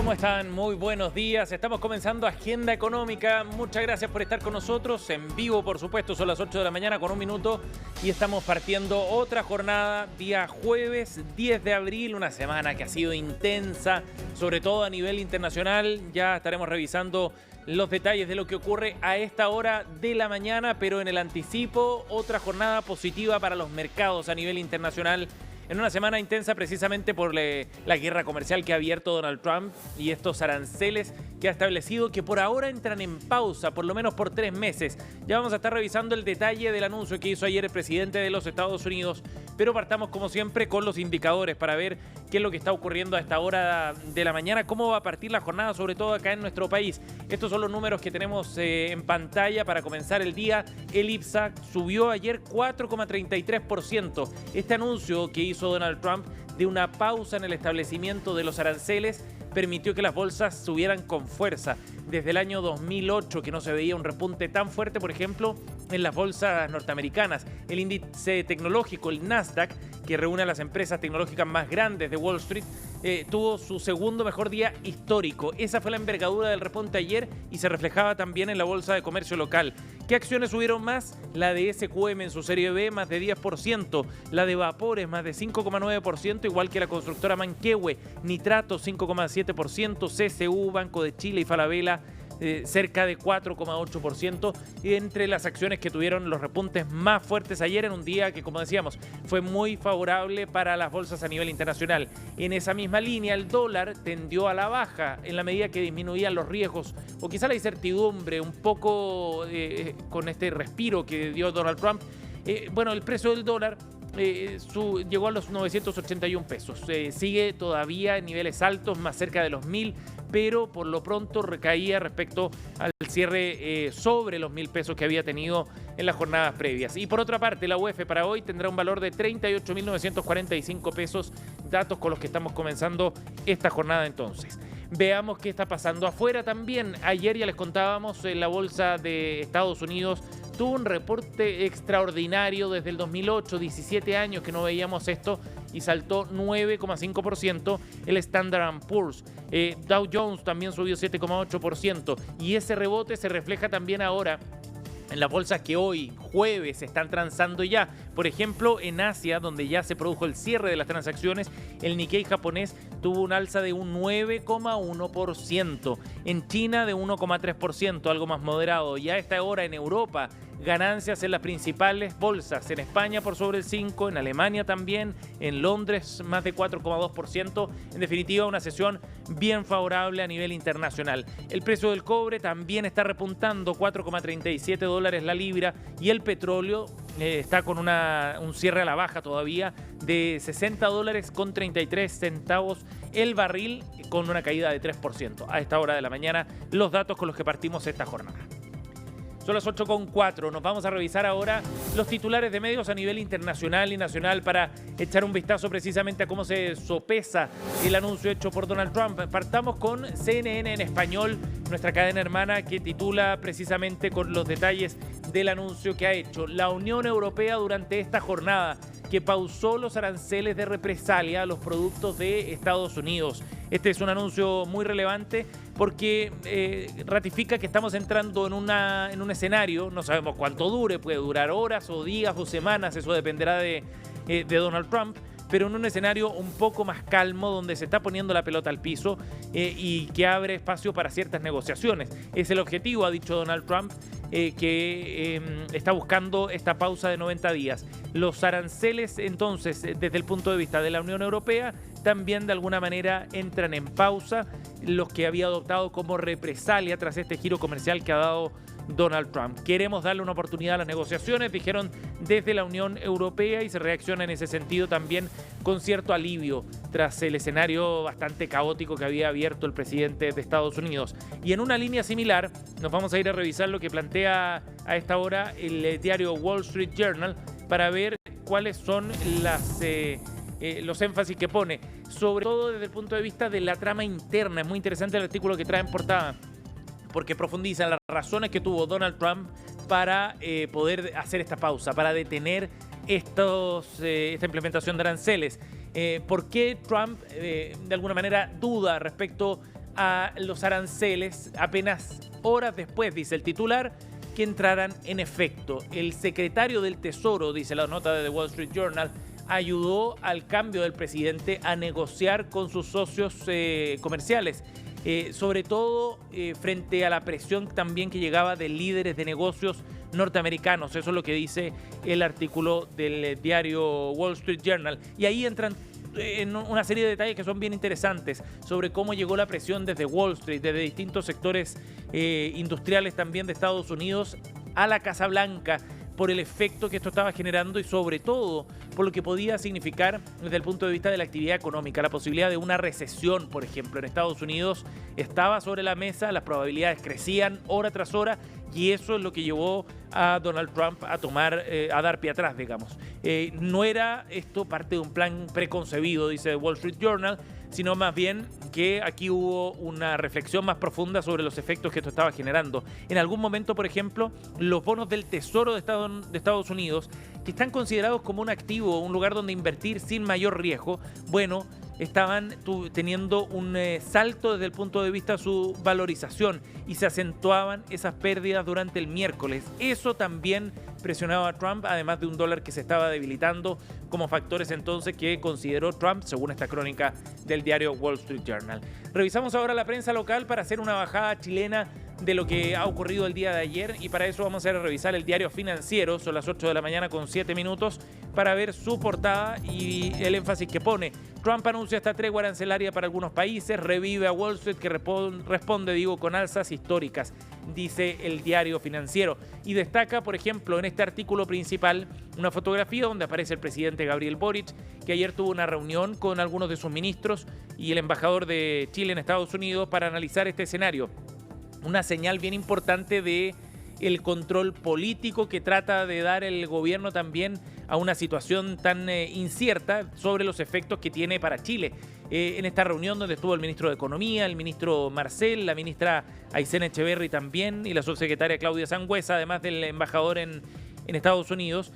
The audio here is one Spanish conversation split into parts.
¿Cómo están? Muy buenos días. Estamos comenzando Agenda Económica. Muchas gracias por estar con nosotros. En vivo, por supuesto, son las 8 de la mañana con un minuto. Y estamos partiendo otra jornada, día jueves 10 de abril. Una semana que ha sido intensa, sobre todo a nivel internacional. Ya estaremos revisando los detalles de lo que ocurre a esta hora de la mañana. Pero en el anticipo, otra jornada positiva para los mercados a nivel internacional. En una semana intensa precisamente por la guerra comercial que ha abierto Donald Trump y estos aranceles que ha establecido, que por ahora entran en pausa, por lo menos por 3 meses. Ya vamos a estar revisando el detalle del anuncio que hizo ayer el presidente de los Estados Unidos, pero partamos como siempre con los indicadores para ver qué es lo que está ocurriendo a esta hora de la mañana, cómo va a partir la jornada, sobre todo acá en nuestro país. Estos son los números que tenemos en pantalla para comenzar el día. El IPSA subió ayer 4,33%. Este anuncio que hizo Donald Trump de una pausa en el establecimiento de los aranceles permitió que las bolsas subieran con fuerza. Desde el año 2008 que no se veía un repunte tan fuerte, por ejemplo, en las bolsas norteamericanas. El índice tecnológico, el Nasdaq, que reúne a las empresas tecnológicas más grandes de Wall Street, tuvo su segundo mejor día histórico. Esa fue la envergadura del repunte ayer y se reflejaba también en la bolsa de comercio local. ¿Qué acciones subieron más? La de SQM en su serie B, más de 10%. La de Vapores, más de 5,9%, igual que la constructora Manquehue. Nitrato, 5,7%. CCU, Banco de Chile y Falabella, cerca de 4,8%, entre las acciones que tuvieron los repuntes más fuertes ayer en un día que, como decíamos, fue muy favorable para las bolsas a nivel internacional. En esa misma línea, el dólar tendió a la baja en la medida que disminuían los riesgos o quizá la incertidumbre un poco con este respiro que dio Donald Trump. El precio del dólar llegó a los 981 pesos. Sigue todavía en niveles altos, más cerca de los 1.000, pero por lo pronto recaía respecto al cierre sobre los 1.000 pesos que había tenido en las jornadas previas. Y por otra parte, la UF para hoy tendrá un valor de 38.945 pesos, datos con los que estamos comenzando esta jornada entonces. Veamos qué está pasando afuera también. Ayer ya les contábamos, en la bolsa de Estados Unidos tuvo un reporte extraordinario desde el 2008, 17 años que no veíamos esto, y saltó 9,5% el Standard & Poor's. Dow Jones también subió 7,8%, y ese rebote se refleja también ahora en las bolsas que hoy, jueves, están transando ya. Por ejemplo, en Asia, donde ya se produjo el cierre de las transacciones, el Nikkei japonés tuvo un alza de un 9,1%. En China de 1,3%, algo más moderado. Y a esta hora en Europa, ganancias en las principales bolsas. En España por sobre el 5%, en Alemania también, en Londres más de 4,2%. En definitiva, una sesión bien favorable a nivel internacional. El precio del cobre también está repuntando, 4,37 dólares la libra, y el petróleo está con un cierre a la baja todavía de 60 dólares con 33 centavos el barril, con una caída de 3%. A esta hora de la mañana, los datos con los que partimos esta jornada. Son las 8,4. Nos vamos a revisar ahora los titulares de medios a nivel internacional y nacional para echar un vistazo precisamente a cómo se sopesa el anuncio hecho por Donald Trump. Partamos con CNN en español, nuestra cadena hermana, que titula precisamente con los detalles del anuncio que ha hecho la Unión Europea durante esta jornada, que pausó los aranceles de represalia a los productos de Estados Unidos. Este es un anuncio muy relevante porque ratifica que estamos entrando en un escenario, no sabemos cuánto dure, puede durar horas o días o semanas, eso dependerá de Donald Trump, pero en un escenario un poco más calmo, donde se está poniendo la pelota al piso y que abre espacio para ciertas negociaciones. Es el objetivo, ha dicho Donald Trump, que está buscando esta pausa de 90 días. Los aranceles, entonces, desde el punto de vista de la Unión Europea, también de alguna manera entran en pausa, los que había adoptado como represalia tras este giro comercial que ha dado Donald Trump. Queremos darle una oportunidad a las negociaciones, dijeron desde la Unión Europea, y se reacciona en ese sentido también con cierto alivio tras el escenario bastante caótico que había abierto el presidente de Estados Unidos. Y en una línea similar, nos vamos a ir a revisar lo que plantea a esta hora el diario Wall Street Journal para ver cuáles son los énfasis que pone, sobre todo desde el punto de vista de la trama interna. Es muy interesante el artículo que trae en portada, porque profundiza en las razones que tuvo Donald Trump para poder hacer esta pausa, para detener esta implementación de aranceles. ¿Por qué Trump de alguna manera duda respecto a los aranceles apenas horas después, dice el titular, que entraran en efecto. El secretario del Tesoro, dice la nota de The Wall Street Journal, ayudó al cambio del presidente a negociar con sus socios comerciales, sobre todo frente a la presión también que llegaba de líderes de negocios norteamericanos. Eso es lo que dice el artículo del diario Wall Street Journal. Y ahí entran en una serie de detalles que son bien interesantes sobre cómo llegó la presión desde Wall Street, desde distintos sectores industriales también de Estados Unidos a la Casa Blanca, por el efecto que esto estaba generando y sobre todo por lo que podía significar desde el punto de vista de la actividad económica. La posibilidad de una recesión, por ejemplo, en Estados Unidos estaba sobre la mesa, las probabilidades crecían hora tras hora y eso es lo que llevó a Donald Trump a a dar pie atrás, digamos. No era esto parte de un plan preconcebido, dice The Wall Street Journal, sino más bien que aquí hubo una reflexión más profunda sobre los efectos que esto estaba generando. En algún momento, por ejemplo, los bonos del Tesoro de Estados Unidos, que están considerados como un activo, un lugar donde invertir sin mayor riesgo, bueno, estaban teniendo un salto desde el punto de vista de su valorización y se acentuaban esas pérdidas durante el miércoles. Eso también presionaba a Trump, además de un dólar que se estaba debilitando, como factores entonces que consideró Trump, según esta crónica del diario Wall Street Journal. Revisamos ahora la prensa local para hacer una bajada chilena de lo que ha ocurrido el día de ayer y para eso vamos a revisar el diario Financiero, son las 8 de la mañana con 7 minutos, para ver su portada y el énfasis que pone. Trump anuncia esta tregua arancelaria para algunos países, revive a Wall Street que responde, con alzas históricas, dice el diario Financiero. Y destaca, por ejemplo, en este artículo principal, una fotografía donde aparece el presidente Gabriel Boric, que ayer tuvo una reunión con algunos de sus ministros y el embajador de Chile en Estados Unidos para analizar este escenario. Una señal bien importante de el control político que trata de dar el gobierno también a una situación tan incierta sobre los efectos que tiene para Chile. En esta reunión donde estuvo el ministro de Economía, el ministro Marcel, la ministra Aysén Echeverry también y la subsecretaria Claudia Sangüesa, además del embajador en Estados Unidos,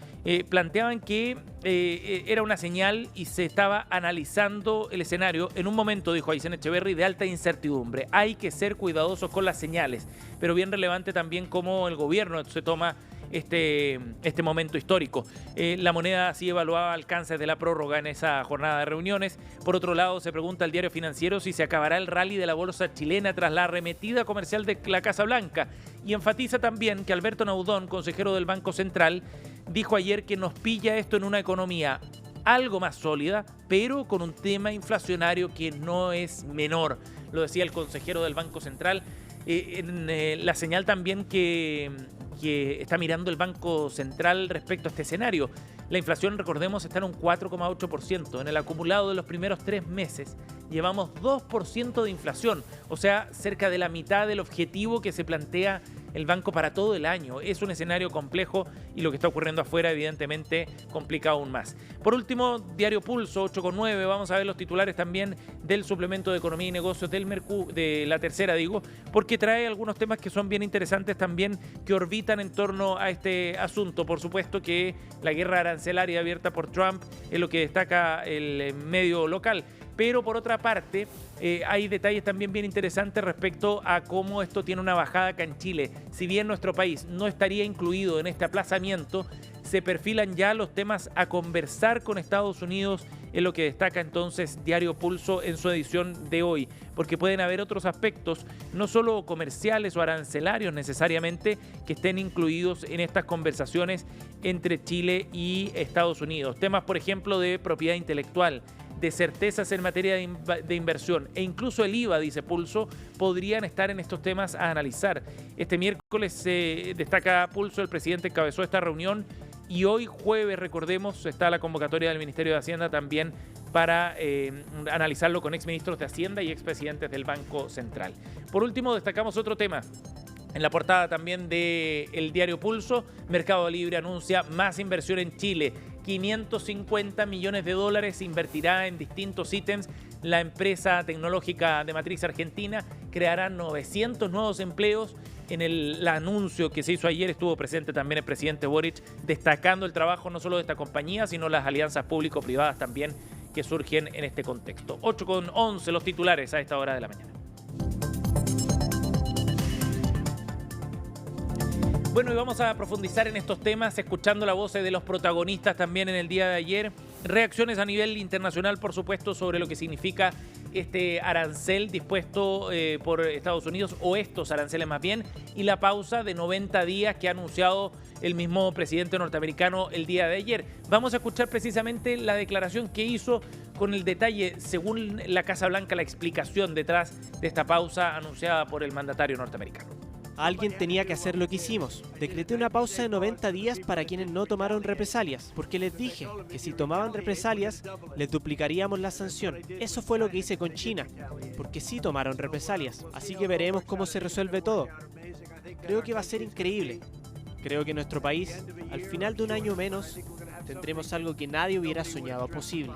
planteaban que era una señal y se estaba analizando el escenario en un momento, dijo Aysén Echeverry, de alta incertidumbre. Hay que ser cuidadosos con las señales, pero bien relevante también cómo el gobierno se toma este momento histórico. La moneda sí evaluaba alcances de la prórroga en esa jornada de reuniones. Por otro lado, se pregunta al diario Financiero si se acabará el rally de la bolsa chilena tras la arremetida comercial de la Casa Blanca. Y enfatiza también que Alberto Naudón, consejero del Banco Central, dijo ayer que nos pilla esto en una economía algo más sólida, pero con un tema inflacionario que no es menor. Lo decía el consejero del Banco Central. La señal también que está mirando el Banco Central respecto a este escenario. La inflación, recordemos, está en un 4,8%. En el acumulado de los primeros 3 meses llevamos 2% de inflación, o sea, cerca de la mitad del objetivo que se plantea el banco para todo el año. Es un escenario complejo y lo que está ocurriendo afuera evidentemente complica aún más. Por último, diario Pulso 8,9, vamos a ver los titulares también del suplemento de Economía y Negocios de la tercera, porque trae algunos temas que son bien interesantes también, que orbitan en torno a este asunto. Por supuesto que la guerra arancelaria abierta por Trump es lo que destaca el medio local. Pero por otra parte, hay detalles también bien interesantes respecto a cómo esto tiene una bajada acá en Chile. Si bien nuestro país no estaría incluido en este aplazamiento, se perfilan ya los temas a conversar con Estados Unidos, es lo que destaca entonces Diario Pulso en su edición de hoy, porque pueden haber otros aspectos, no solo comerciales o arancelarios necesariamente, que estén incluidos en estas conversaciones entre Chile y Estados Unidos. Temas, por ejemplo, de propiedad intelectual, de certezas en materia de inversión e incluso el IVA, dice Pulso, podrían estar en estos temas a analizar. Este miércoles destaca Pulso, el presidente encabezó esta reunión y hoy jueves, recordemos, está la convocatoria del Ministerio de Hacienda también para analizarlo con exministros de Hacienda y expresidentes del Banco Central. Por último, destacamos otro tema. En la portada también del diario Pulso, Mercado Libre anuncia más inversión en Chile. 550 millones de dólares invertirá en distintos ítems. La empresa tecnológica de matriz argentina creará 900 nuevos empleos. En el anuncio que se hizo ayer estuvo presente también el presidente Boric, destacando el trabajo no solo de esta compañía, sino las alianzas público-privadas también que surgen en este contexto. 8,11 los titulares a esta hora de la mañana. Bueno, y vamos a profundizar en estos temas, escuchando la voz de los protagonistas también en el día de ayer. Reacciones a nivel internacional, por supuesto, sobre lo que significa este arancel dispuesto por Estados Unidos, o estos aranceles más bien, y la pausa de 90 días que ha anunciado el mismo presidente norteamericano el día de ayer. Vamos a escuchar precisamente la declaración que hizo con el detalle, según la Casa Blanca, la explicación detrás de esta pausa anunciada por el mandatario norteamericano. Alguien tenía que hacer lo que hicimos. Decreté una pausa de 90 días para quienes no tomaron represalias, porque les dije que si tomaban represalias, les duplicaríamos la sanción. Eso fue lo que hice con China, porque sí tomaron represalias. Así que veremos cómo se resuelve todo. Creo que va a ser increíble. Creo que nuestro país, al final de un año menos, tendremos algo que nadie hubiera soñado posible.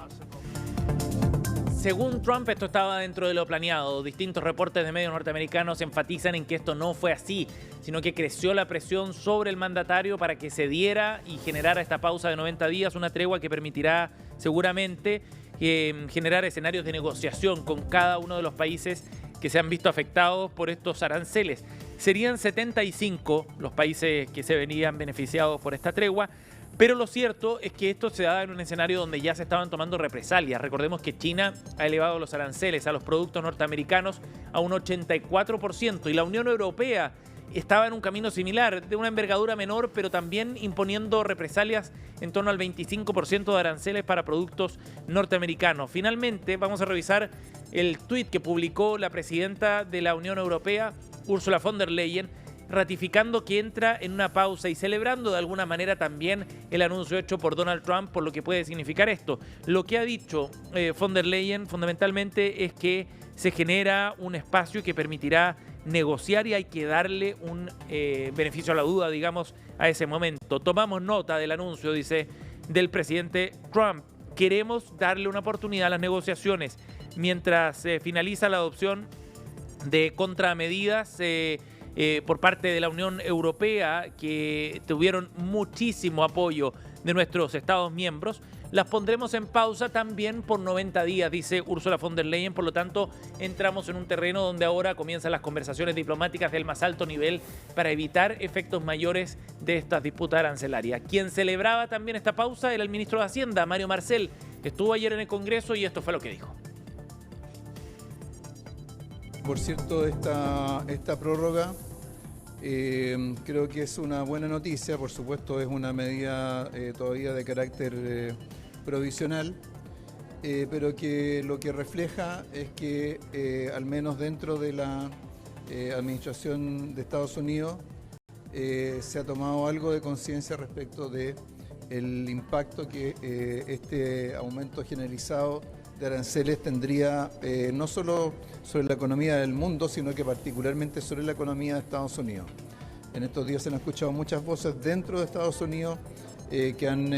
Según Trump, esto estaba dentro de lo planeado. Distintos reportes de medios norteamericanos enfatizan en que esto no fue así, sino que creció la presión sobre el mandatario para que se diera y generara esta pausa de 90 días, una tregua que permitirá seguramente generar escenarios de negociación con cada uno de los países que se han visto afectados por estos aranceles. Serían 75 los países que se venían beneficiados por esta tregua. Pero lo cierto es que esto se da en un escenario donde ya se estaban tomando represalias. Recordemos que China ha elevado los aranceles a los productos norteamericanos a un 84% y la Unión Europea estaba en un camino similar, de una envergadura menor, pero también imponiendo represalias en torno al 25% de aranceles para productos norteamericanos. Finalmente, vamos a revisar el tuit que publicó la presidenta de la Unión Europea, Ursula von der Leyen, ratificando que entra en una pausa y celebrando de alguna manera también el anuncio hecho por Donald Trump por lo que puede significar esto. Lo que ha dicho von der Leyen fundamentalmente es que se genera un espacio que permitirá negociar y hay que darle un beneficio a la duda, digamos, a ese momento. Tomamos nota del anuncio, dice, del presidente Trump. Queremos darle una oportunidad a las negociaciones mientras se finaliza la adopción de contramedidas por parte de la Unión Europea, que tuvieron muchísimo apoyo de nuestros Estados miembros. Las pondremos en pausa también por 90 días, dice Ursula von der Leyen. Por lo tanto, entramos en un terreno donde ahora comienzan las conversaciones diplomáticas del más alto nivel para evitar efectos mayores de estas disputas arancelarias. Quien celebraba también esta pausa era el ministro de Hacienda, Mario Marcel. Estuvo ayer en el Congreso y esto fue lo que dijo. Por cierto, esta prórroga creo que es una buena noticia. Por supuesto, es una medida todavía de carácter provisional, pero que lo que refleja es que al menos dentro de la administración de Estados Unidos se ha tomado algo de conciencia respecto del impacto que este aumento generalizado de aranceles tendría no solo sobre la economía del mundo, sino que particularmente sobre la economía de Estados Unidos. En estos días se han escuchado muchas voces dentro de Estados Unidos que han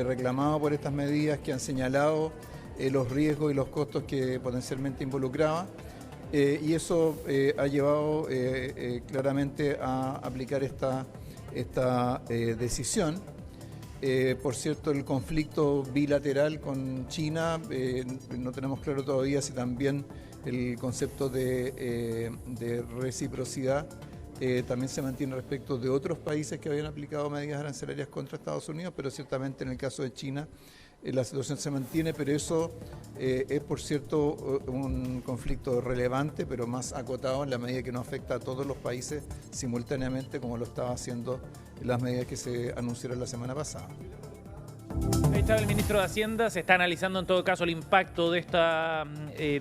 reclamado por estas medidas, que han señalado los riesgos y los costos que potencialmente involucraba, y eso ha llevado claramente a aplicar esta decisión. Por cierto, el conflicto bilateral con China, no tenemos claro todavía si también el concepto de reciprocidad también se mantiene respecto de otros países que habían aplicado medidas arancelarias contra Estados Unidos, pero ciertamente en el caso de China la situación se mantiene, pero eso es, por cierto, un conflicto relevante, pero más acotado en la medida que no afecta a todos los países simultáneamente, como lo estaba haciendo en las medidas que se anunciaron la semana pasada. Ahí estaba el ministro de Hacienda. Se está analizando en todo caso el impacto de esta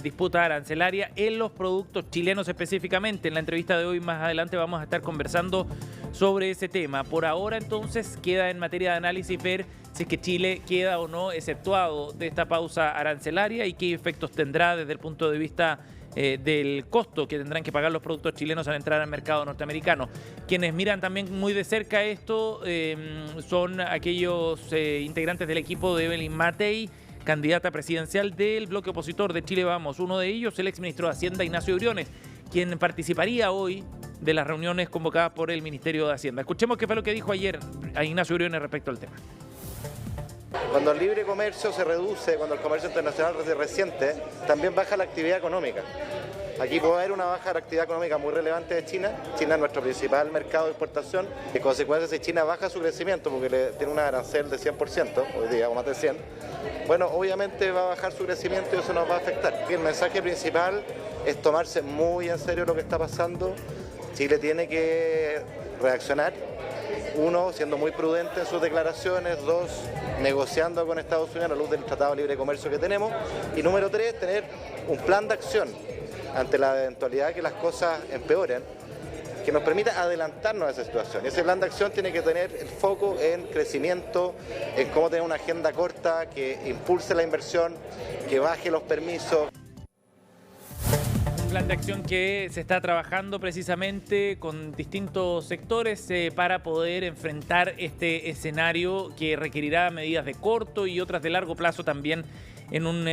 disputa arancelaria en los productos chilenos específicamente. En la entrevista de hoy, más adelante, vamos a estar conversando sobre ese tema. Por ahora, entonces, queda en materia de análisis ver si es que Chile queda o no exceptuado de esta pausa arancelaria y qué efectos tendrá desde el punto de vista del costo que tendrán que pagar los productos chilenos al entrar al mercado norteamericano. Quienes miran también muy de cerca esto son aquellos integrantes del equipo de Evelyn Matei, candidata presidencial del bloque opositor de Chile Vamos. Uno de ellos, el exministro de Hacienda, Ignacio Briones, quien participaría hoy de las reuniones convocadas por el Ministerio de Hacienda. Escuchemos qué fue lo que dijo ayer a Ignacio Briones respecto al tema. Cuando el libre comercio se reduce, cuando el comercio internacional se resiente, también baja la actividad económica. Aquí puede haber una baja de la actividad económica muy relevante de China. China es nuestro principal mercado de exportación. En consecuencia, si China baja su crecimiento porque tiene una arancel de 100%, hoy día o más de 100%, bueno, obviamente va a bajar su crecimiento y eso nos va a afectar. El mensaje principal es tomarse muy en serio lo que está pasando. Chile tiene que reaccionar. Uno, siendo muy prudente en sus declaraciones. Dos, negociando con Estados Unidos a la luz del Tratado de Libre Comercio que tenemos. Y número tres, tener un plan de acción ante la eventualidad que las cosas empeoren, que nos permita adelantarnos a esa situación. Y ese plan de acción tiene que tener el foco en crecimiento, en cómo tener una agenda corta que impulse la inversión, que baje los permisos. Plan de acción que se está trabajando precisamente con distintos sectores para poder enfrentar este escenario que requerirá medidas de corto y otras de largo plazo también en un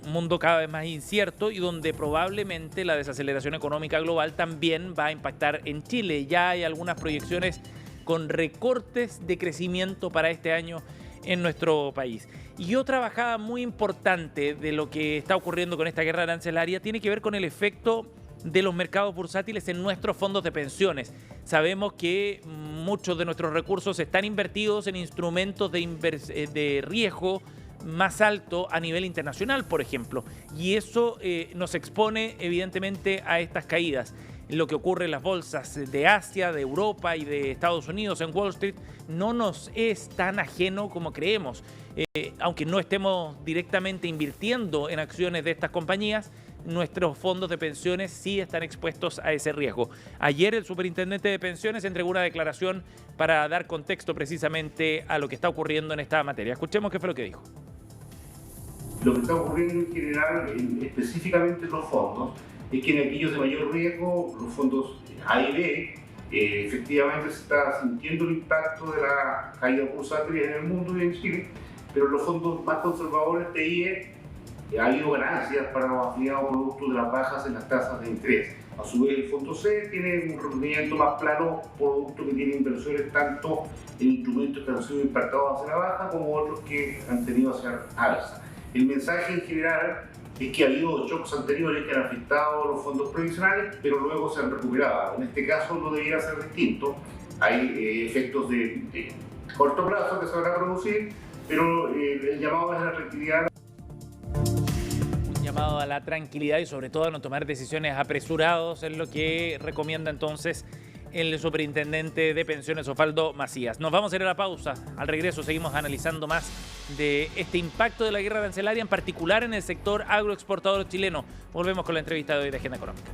mundo cada vez más incierto y donde probablemente la desaceleración económica global también va a impactar en Chile. Ya hay algunas proyecciones con recortes de crecimiento para este año en nuestro país. Y otra bajada muy importante de lo que está ocurriendo con esta guerra arancelaria tiene que ver con el efecto de los mercados bursátiles en nuestros fondos de pensiones. Sabemos que muchos de nuestros recursos están invertidos en instrumentos de riesgo más alto a nivel internacional, por ejemplo, y eso nos expone evidentemente a estas caídas. Lo que ocurre en las bolsas de Asia, de Europa y de Estados Unidos en Wall Street no nos es tan ajeno como creemos. Aunque no estemos directamente invirtiendo en acciones de estas compañías, nuestros fondos de pensiones sí están expuestos a ese riesgo. Ayer el superintendente de pensiones entregó una declaración para dar contexto precisamente a lo que está ocurriendo en esta materia. Escuchemos qué fue lo que dijo. Lo que está ocurriendo en general, específicamente en los fondos, es que en aquellos de mayor riesgo, los fondos A y B, efectivamente se está sintiendo el impacto de la caída bursátil en el mundo y en Chile, pero los fondos más conservadores de IE ha habido ganancias para los afiliados producto de las bajas en las tasas de interés. A su vez, el fondo C tiene un rendimiento más plano, producto que tiene inversiones tanto en instrumentos que han sido impactados hacia la baja como otros que han tenido hacia alza. El mensaje en general es que ha habido shocks anteriores que han afectado a los fondos provisionales, pero luego se han recuperado. En este caso no debiera ser distinto. Hay efectos de corto plazo que se van a producir, pero el llamado es a la tranquilidad. Un llamado a la tranquilidad y sobre todo a no tomar decisiones apresuradas, es lo que recomienda entonces el superintendente de pensiones Osvaldo Macías. Nos vamos a ir a la pausa. Al regreso seguimos analizando más de este impacto de la guerra arancelaria, en particular en el sector agroexportador chileno. Volvemos con la entrevista de hoy de Agenda Económica.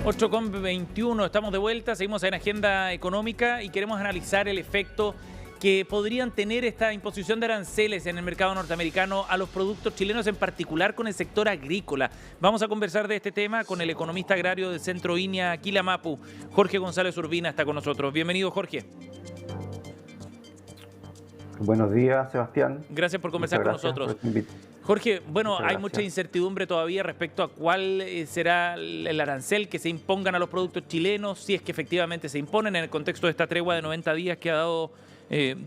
8:21, estamos de vuelta, seguimos en Agenda Económica y queremos analizar el efecto que podrían tener esta imposición de aranceles en el mercado norteamericano a los productos chilenos, en particular con el sector agrícola. Vamos a conversar de este tema con el economista agrario del Centro INEA Quilamapu, Jorge González Urbina, está con nosotros. Bienvenido, Jorge. Buenos días, Sebastián. Gracias por conversar con nosotros. Jorge, bueno, hay mucha incertidumbre todavía respecto a cuál será el arancel que se impongan a los productos chilenos, si es que efectivamente se imponen en el contexto de esta tregua de 90 días que ha dado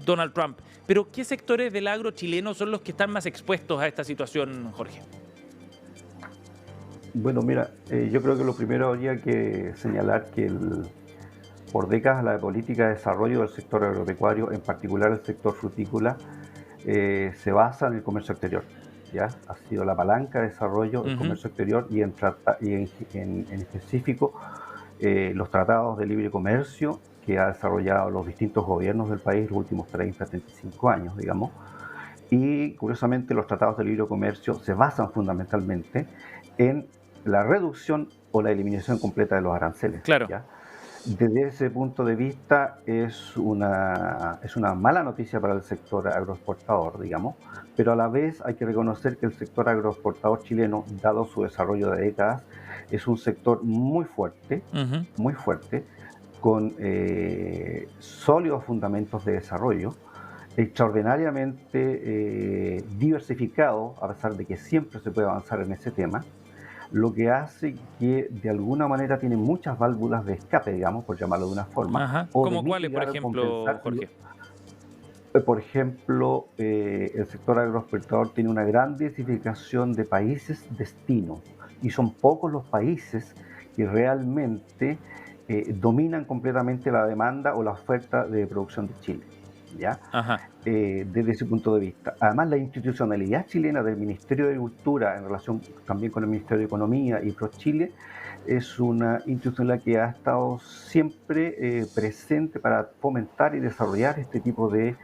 Donald Trump. Pero, ¿qué sectores del agro chileno son los que están más expuestos a esta situación, Jorge? Bueno, mira, yo creo que lo primero habría que señalar que por décadas la política de desarrollo del sector agropecuario, en particular el sector frutícola, se basa en el comercio exterior. ¿Ya? Ha sido la palanca de desarrollo del comercio exterior y en específico los tratados de libre comercio que ha desarrollado los distintos gobiernos del país los últimos 30, 35 años, digamos. Y curiosamente los tratados de libre comercio se basan fundamentalmente en la reducción o la eliminación completa de los aranceles. Claro. ¿Ya? Desde ese punto de vista es una mala noticia para el sector agroexportador, digamos, pero a la vez hay que reconocer que el sector agroexportador chileno, dado su desarrollo de décadas, es un sector muy fuerte, con sólidos fundamentos de desarrollo, extraordinariamente diversificado, a pesar de que siempre se puede avanzar en ese tema, lo que hace que de alguna manera tiene muchas válvulas de escape, digamos, por llamarlo de una forma. ¿Cómo cuáles, por ejemplo, Jorge? Por ejemplo, el sector agroexportador tiene una gran diversificación de países destino y son pocos los países que realmente dominan completamente la demanda o la oferta de producción de Chile, ¿ya? Ajá. Desde ese punto de vista. Además, la institucionalidad chilena del Ministerio de Agricultura en relación también con el Ministerio de Economía y ProChile es una institucionalidad que ha estado siempre presente para fomentar y desarrollar este tipo de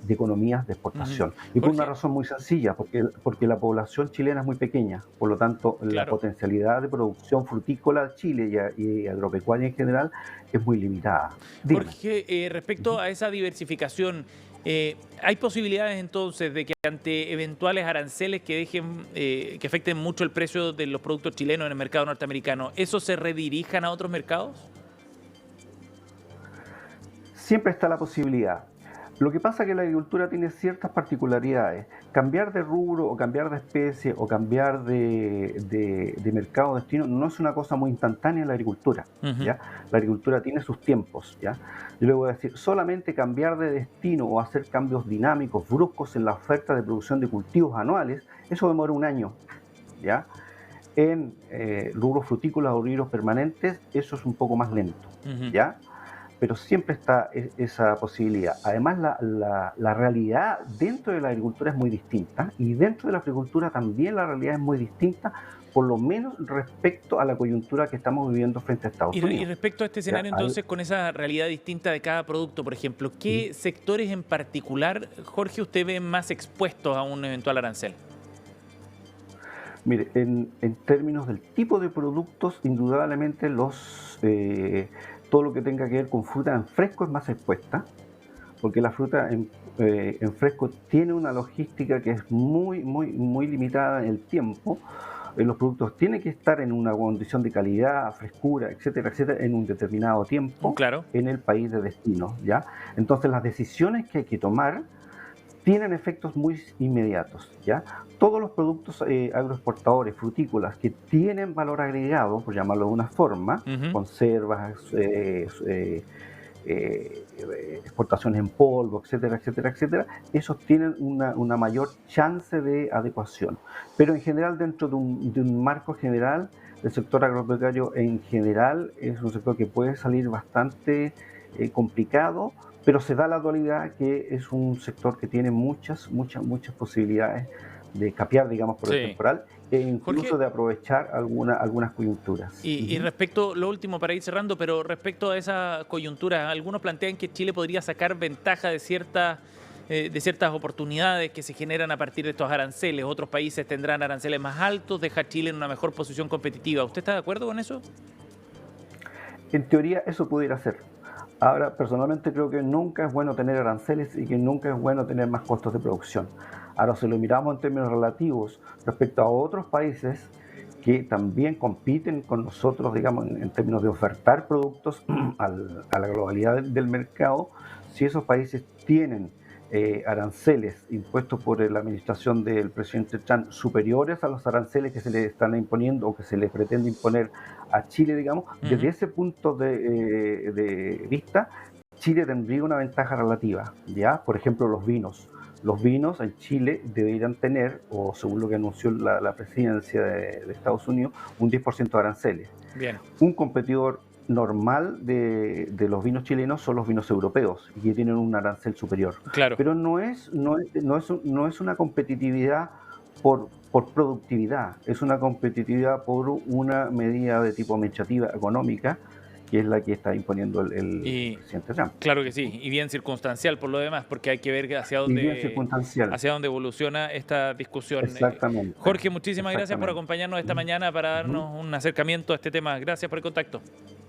economías de exportación. Y por una razón muy sencilla, porque la población chilena es muy pequeña, por lo tanto la potencialidad de producción frutícola de Chile y agropecuaria en general es muy limitada. Dime. Jorge, respecto a esa diversificación, ¿hay posibilidades entonces de que ante eventuales aranceles que dejen, que afecten mucho el precio de los productos chilenos en el mercado norteamericano, esos se redirijan a otros mercados? Siempre está la posibilidad. Lo que pasa es que la agricultura tiene ciertas particularidades. Cambiar de rubro o cambiar de especie o cambiar de mercado destino no es una cosa muy instantánea en la agricultura, ¿ya? La agricultura tiene sus tiempos, ¿ya? Yo le voy a decir, solamente cambiar de destino o hacer cambios dinámicos, bruscos en la oferta de producción de cultivos anuales, eso demora un año, ¿ya? En rubros frutícolas o rubros permanentes, eso es un poco más lento, ¿ya? Pero siempre está esa posibilidad. Además, la realidad dentro de la agricultura es muy distinta y dentro de la agricultura también la realidad es muy distinta, por lo menos respecto a la coyuntura que estamos viviendo frente a Estados Unidos. Y respecto a este escenario, entonces, con esa realidad distinta de cada producto, por ejemplo, ¿qué sectores en particular, Jorge, usted ve más expuestos a un eventual arancel? Mire, en términos del tipo de productos, indudablemente todo lo que tenga que ver con fruta en fresco es más expuesta, porque la fruta en fresco tiene una logística que es muy limitada en el tiempo. Los productos tienen que estar en una condición de calidad, frescura, etcétera, en un determinado tiempo en el país de destino, ¿ya? Entonces, las decisiones que hay que tomar tienen efectos muy inmediatos, ¿ya? Todos los productos agroexportadores, frutícolas, que tienen valor agregado, por llamarlo de una forma, conservas, exportaciones en polvo, etcétera, esos tienen una mayor chance de adecuación. Pero en general, dentro de un marco general, el sector agropecuario en general es un sector que puede salir bastante complicado, pero se da la dualidad que es un sector que tiene muchas posibilidades de capear, digamos, por el temporal e incluso Jorge, de aprovechar algunas coyunturas. Y respecto, lo último para ir cerrando, pero respecto a esa coyuntura, algunos plantean que Chile podría sacar ventaja de ciertas oportunidades que se generan a partir de estos aranceles. Otros países tendrán aranceles más altos, deja a Chile en una mejor posición competitiva. ¿Usted está de acuerdo con eso? En teoría eso pudiera ser. Ahora, personalmente creo que nunca es bueno tener aranceles y que nunca es bueno tener más costos de producción. Ahora, si lo miramos en términos relativos respecto a otros países que también compiten con nosotros, digamos, en términos de ofertar productos a la globalidad del mercado, si esos países tienen aranceles impuestos por la administración del presidente Trump superiores a los aranceles que se le están imponiendo o que se le pretende imponer a Chile, digamos, desde ese punto de vista, Chile tendría una ventaja relativa, ¿ya? Por ejemplo, los vinos. Los vinos en Chile deberían tener, o según lo que anunció la presidencia de Estados Unidos, un 10% de aranceles. Bien. Un competidor normal de los vinos chilenos son los vinos europeos y que tienen un arancel superior. Claro. Pero no es una competitividad por productividad, es una competitividad por una medida de tipo administrativa económica, que es la que está imponiendo el presidente Trump. Claro que sí, y bien circunstancial por lo demás, porque hay que ver hacia dónde evoluciona esta discusión. Exactamente. Jorge, muchísimas gracias por acompañarnos esta mañana para darnos un acercamiento a este tema. Gracias por el contacto.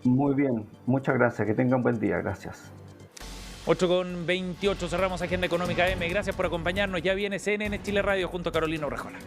Muy bien, muchas gracias, que tengan un buen día, gracias. 8:28, cerramos Agenda Económica M. Gracias por acompañarnos. Ya viene CNN Chile Radio junto a Carolina Urrejola.